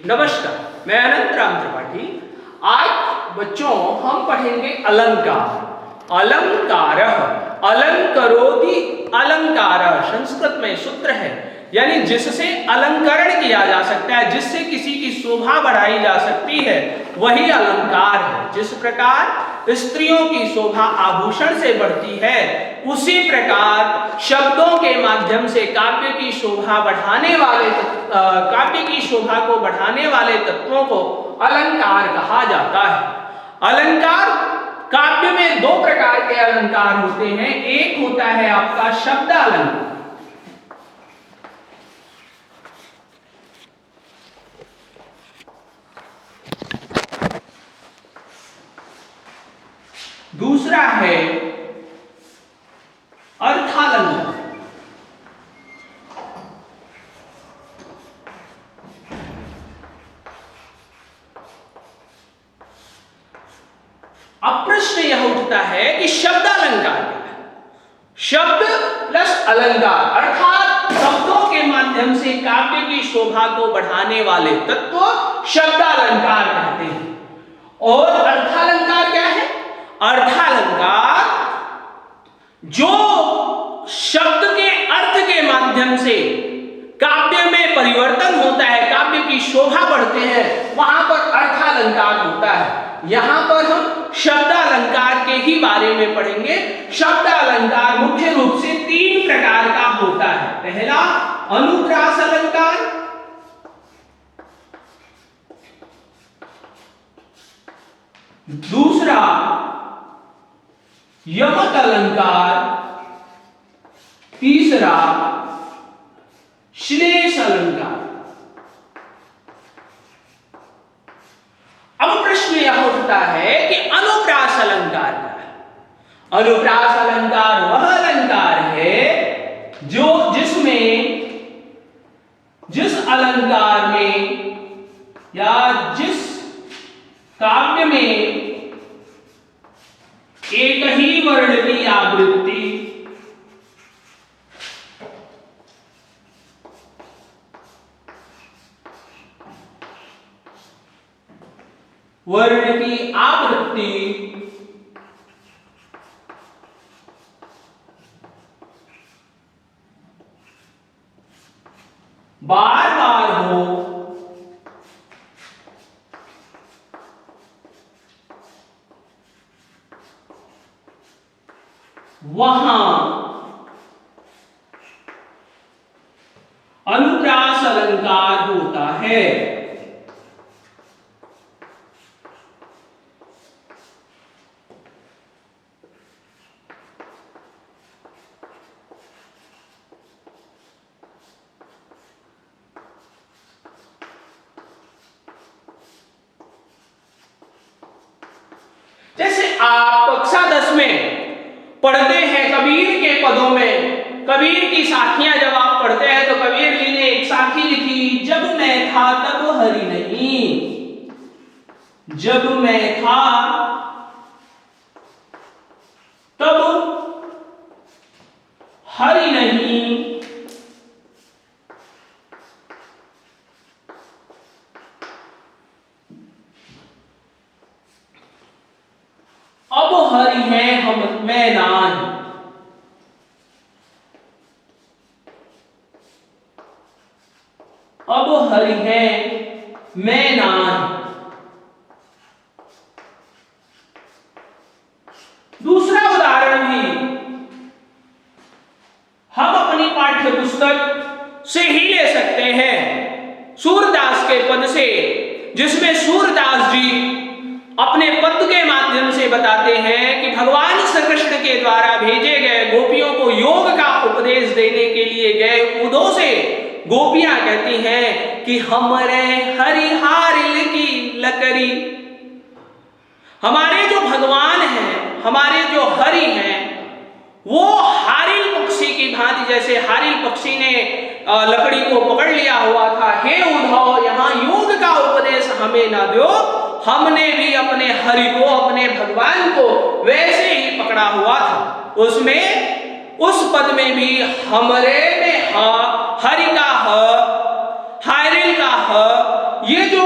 नमस्कार, मैं अनंत राम त्रिपाठी। आज बच्चों हम पढ़ेंगे अलंकार। अलंकारः, अलंकरोति अलंकारः संस्कृत में सूत्र है, यानी जिससे अलंकरण किया जा सकता है, जिससे किसी की शोभा बढ़ाई जा सकती है, वही अलंकार है। जिस प्रकार स्त्रियों की शोभा आभूषण से बढ़ती है, उसी प्रकार शब्दों के माध्यम से काव्य की शोभा बढ़ाने वाले काव्य की शोभा को बढ़ाने वाले तत्वों को अलंकार कहा जाता है। अलंकार काव्य में दो प्रकार के अलंकार होते हैं। एक होता है आपका शब्द अलंकार, दूसरा है अर्थालंकार। अब प्रश्न यह उठता है कि शब्द अलंकार क्या है? शब्द प्लस अलंकार अर्थात शब्दों के माध्यम से काव्य की शोभा को बढ़ाने वाले तत्व शब्द अलंकार कहते हैं। और अर्थालंकार क्या है? अर्थालंकार जो शब्द के अर्थ के माध्यम से काव्य में परिवर्तन होता है, काव्य की शोभा बढ़ते हैं, वहां पर अर्थालंकार होता है। यहां पर हम शब्द अलंकार के ही बारे में पढ़ेंगे। शब्द अलंकार मुख्य रूप से तीन प्रकार का होता है। पहला अनुप्रास अलंकार, दूसरा यमक अलंकार, तीसरा श्लेष अलंकार। अब प्रश्न यह उठता है कि अनुप्रास अलंकार क्या है? अनुप्रास अलंकार वह अलंकार है जिस अलंकार में या जिस काव्य में एक ही वर्ण की आवृत्ति बार बार हो, वहां अनुप्रास अलंकार होता है। जैसे आप कक्षा 10 में पढ़ते हैं कबीर के पदों में, कबीर की साखियां जब आप पढ़ते हैं तो कबीर जी ने एक साखी लिखी, जब मैं था तब हरि नहीं, जब मैं था तब हरि नहीं, अब हरि है मैं नान। अब हरि है मैं नान। दूसरा उदाहरण भी हम अपनी पाठ्य पुस्तक से ही ले सकते हैं, सूरदास के पद से, जिसमें सूरदास जी अपने पद के माध्यम से बताते हैं कि भगवान श्री कृष्ण के द्वारा भेजे गए गोपियों को योग का उपदेश देने के लिए गए उदो से गोपियां कहती हैं कि हमरे हरि हारिल की लकड़ी, हमारे जो भगवान हैं, हमारे जो हरि हैं, वो हारिल पक्षी की भांति, जैसे हारिल पक्षी ने लकड़ी को पकड़ लिया हुआ था, हे उद्धव यहाँ योग का उपदेश हमें ना दो, हमने भी अपने हरि को, अपने भगवान को वैसे ही पकड़ा हुआ था। उसमें उस पद में भी हमरे में ह, हरि का ह, हारिल का ह, ये जो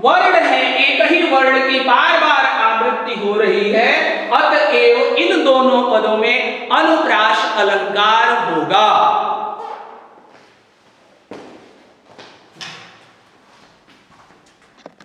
वर्ण है एक ही वर्ण की बार बार आवृत्ति हो रही है, अतएव इन दोनों पदों में अनुप्रास अलंकार होगा।